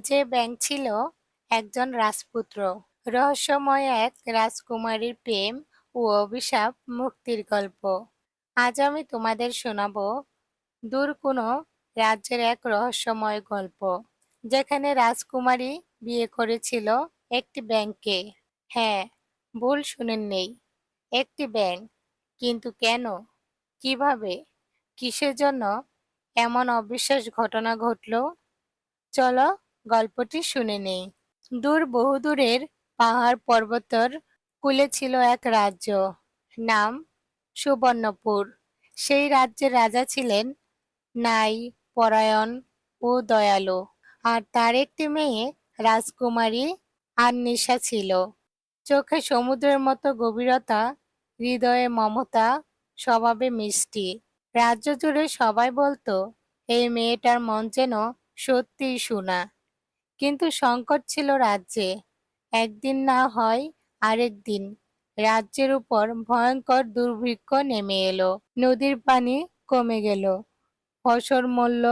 যে ব্যাঙ ছিল একজন রাজপুত্র, রহস্যময় এক রাজকুমারীর প্রেম ও অভিশাপ মুক্তির গল্প। আজ আমি তোমাদের শোনাবো দূর কোনো রাজ্যের এক রহস্যময় গল্প, যেখানে রাজকুমারী বিয়ে করেছিল একটি ব্যাঙকে। হ্যাঁ, ভুল শুনেন নেই, একটি ব্যাঙ। কিন্তু কেন, কিভাবে, কিসের জন্য এমন অবিশ্বাস ঘটনা ঘটলো? চলো গল্পটি শুনে নেই। বহুদূরের পাহাড় পর্বতের কূলে ছিল এক রাজ্য, নাম সুবর্ণপুর। সেই রাজ্যের রাজা ছিলেন ন্যায় পরায়ণ ও দয়ালু, আর তার একটি মেয়ে রাজকুমারী আননিশা ছিল। চোখে সমুদ্রের মতো গভীরতা, হৃদয়ে মমতা, স্বভাবে মিষ্টি। রাজ্য জুড়ে সবাই বলতো এই মেয়েটার মন যেন সত্যিই সোনা। কিন্তু সংকট ছিল রাজ্যে। একদিন না হয় আরেক দিন রাজ্যের উপর ভয়ঙ্কর দুর্ভিক্ষ নেমে এলো। নদীর পানি কমে গেল, ফসল মরল,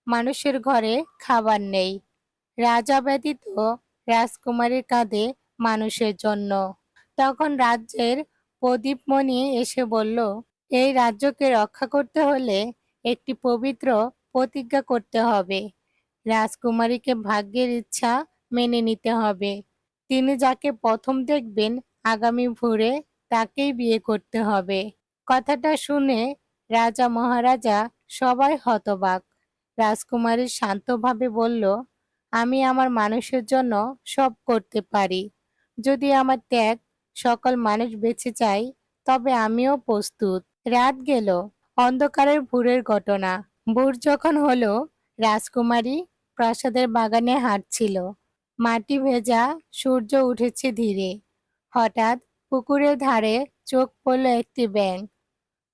মানুষের ঘরে খাবার নেই। রাজা ব্যতীত রাজকুমারীর কাঁধে মানুষের জন্য। তখন রাজ্যের প্রদীপমণি এসে বলল, এই রাজ্যকে রক্ষা করতে হলে একটি পবিত্র প্রতিজ্ঞা করতে হবে। রাজকুমারীকে ভাগ্যের ইচ্ছা মেনে নিতে হবে। তিনি যাকে প্রথম দেখবেন আগামী ভোরে তাকেই বিয়ে করতে হবে। কথাটা শুনে রাজা মহারাজা সবাই হতবাক। রাজকুমারী শান্তভাবে বলল, আমি আমার মানুষের জন্য সব করতে পারি। যদি আমার ত্যাগ সকল মানুষ বেঁচে চায়, তবে আমিও প্রস্তুত। রাত গেল, অন্ধকারের ভোরের ঘটনা। ভোর যখন হলো, রাজকুমারী প্রাসাদের বাগানে হাঁটছিল। মাটি ভেজা, সূর্য উঠেছে ধীরে। হঠাৎ পুকুরের ধারে চোখ পড়ল একটি ব্যাঙ।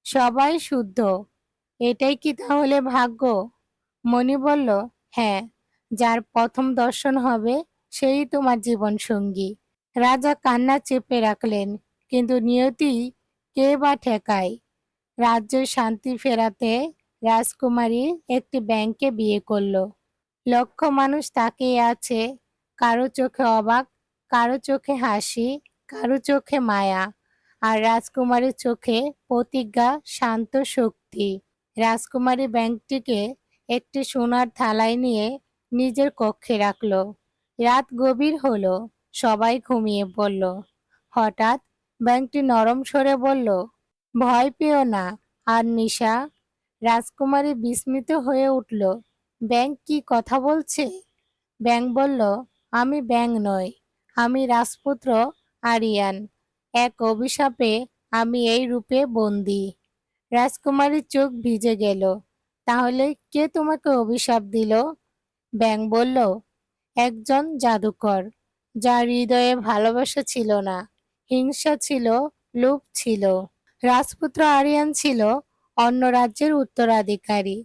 সবাই শুদ্ধ, এটাই কি তাহলে ভাগ্য? মণি বলল, হ্যাঁ, যার প্রথম দর্শন হবে সেই তোমার জীবন সঙ্গী। রাজা কান্না চেপে রাখলেন, কিন্তু নিয়তি কে বা ঠেকায়। রাজ্যের শান্তি ফেরাতে রাজকুমারী একটি ব্যাঙকে বিয়ে করলো। লক্ষ মানুষ তাকিয়ে আছে, কারো চোখে অবাক, কারো চোখে হাসি, কারো চোখে মায়া, আর রাজকুমারীর চোখে প্রতিজ্ঞা, শান্ত শক্তি। রাজকুমারী ব্যাঙটিকে একটি সোনার থালায় নিয়ে নিজের কক্ষে রাখল। রাত গভীর হলো, সবাই ঘুমিয়ে পড়ল। হঠাৎ ব্যাঙটি নরম স্বরে বলল, ভয় পেও না আর নিশা। রাজকুমারী বিস্মিত হয়ে উঠল, ব্যাঙ কি কথা বলছে? ব্যাঙ বলল, আমি ব্যাঙ নই, আমি রাজপুত্র আরিয়ান। এক অভিশাপে আমি এই রূপে বন্দী। রাজকুমারীর চোখ ভিজে গেল। তাহলে কে তোমাকে অভিশাপ দিল? ব্যাঙ বলল, একজন জাদুকর, যার হৃদয়ে ভালোবাসা ছিল না, হিংসা ছিল, লোভ ছিল। রাজপুত্র আরিয়ান ছিল অন্য রাজ্যের উত্তরাধিকারী।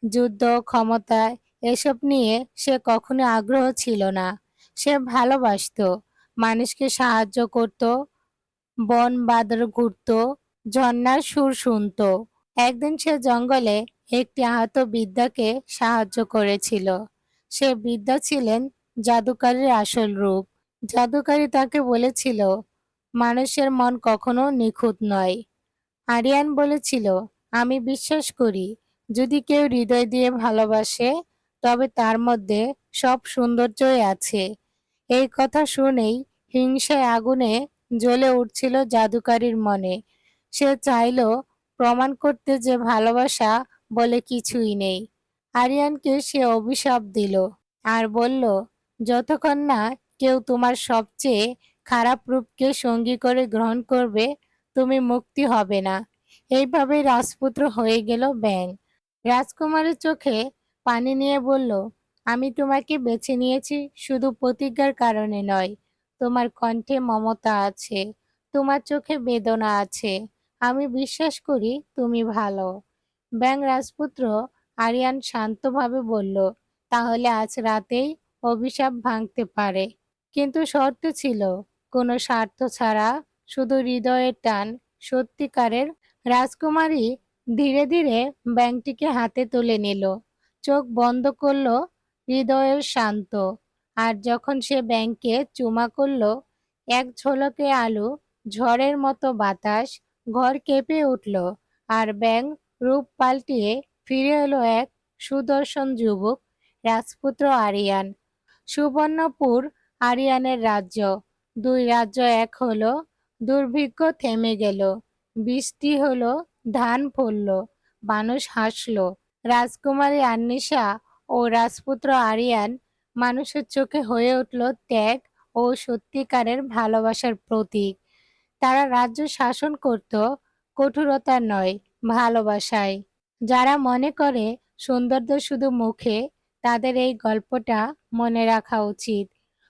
যুদ্ধ, ক্ষমতা এসব নিয়ে সে কখনো আগ্রহ ছিল না। সে ভালোবাসতো, মানুষকে সাহায্য করত, বন বাদর ঘুরত, ঝর্ণার সুর শুনত। একদিন সে জঙ্গলে একটি আহত বৃদ্ধাকে সাহায্য করেছিল। সে বৃদ্ধা ছিলেন জাদুকারীর আসল রূপ। জাদুকারী তাকে বলেছিল, মানুষের মন কখনো নিখুঁত নয়। আরিয়ান বলেছিল, আমি বিশ্বাস করি, যদি কেউ হৃদয় দিয়ে ভালোবাসে, তবে তার মধ্যে সব সৌন্দর্যই আছে। এই কথা শুনেই হিংসায় আগুনে জ্বলে উঠছিল জাদুকারীর মনে। সে চাইল প্রমাণ করতে যে ভালোবাসা বলে কিছুই নেই। আরিয়ানকে সে অভিশাপ দিল আর বলল, যতক্ষণ না কেউ তোমার সবচেয়ে খারাপ রূপকে সঙ্গী করে গ্রহণ করবে, তুমি মুক্তি হবে না। এইভাবেই রাজপুত্র হয়ে গেল ব্যাঙ। রাজকুমারের চোখে পানি নিয়ে বলল, আমি তোমাকে বেছে নিয়েছি শুধু প্রতিজ্ঞার কারণে নয়। তোমার কণ্ঠে মমতা আছে, তোমার চোখে বেদনা আছে। আমি বিশ্বাস করি তুমি ভালো। ব্যাঙ রাজপুত্র আরিয়ান শান্তভাবে বলল, তাহলে আজ রাতেই অভিশাপ ভাঙতে পারে। কিন্তু শর্ত ছিল, কোনো স্বার্থ ছাড়া, শুধু হৃদয়ের টান, সত্যিকারের। রাজকুমারী ধীরে ধীরে ব্যাঙটিকে হাতে তুলে নিল, চোখ বন্ধ করলো, হৃদয়ের শান্ত। আর যখন সে ব্যাংকে চুমা করল, এক ঝলকে আলো, ঝড়ের মতো বাতাস, ঘর কেঁপে উঠল। আর ব্যাঙ রূপ পাল্টিয়ে ফিরে এলো এক সুদর্শন যুবক, রাজপুত্র আরিয়ান। সুবর্ণপুর আরিয়ানের রাজ্য। দুই রাজ্য এক হলো। দুর্ভিক্ষ থেমে গেল। বৃষ্টি হলো, ধান ফলল, মানুষ হাসলো। রাজকুমারী আন্নিশা ও রাজপুত্র আরিয়ান মানুষের চোখে হয়ে উঠল ত্যাগ ও সত্যিকারের ভালোবাসার প্রতীক। তারা রাজ্য শাসন করত কঠোরতা নয়, ভালোবাসায়। যারা মনে করে সৌন্দর্য শুধু মুখে, তাদের এই গল্পটা মনে রাখা উচিত।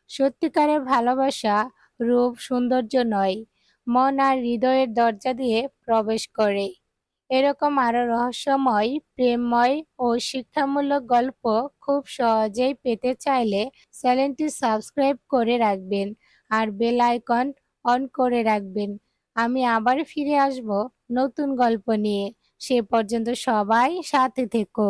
সত্যিকারের ভালোবাসা রূপ সৌন্দর্য নয়, মন আর হৃদয়ের দরজা দিয়ে প্রবেশ করে। এরকম আরো রহস্যময়, প্রেমময় ও শিক্ষামূলক গল্প খুব সহজেই পেতে চাইলে চ্যানেলটি সাবস্ক্রাইব করে রাখবেন আর বেল আইকন অন করে রাখবেন। আমি আবার ফিরে আসব নতুন গল্প নিয়ে। সে পর্যন্ত সবাই সাথে থেকো।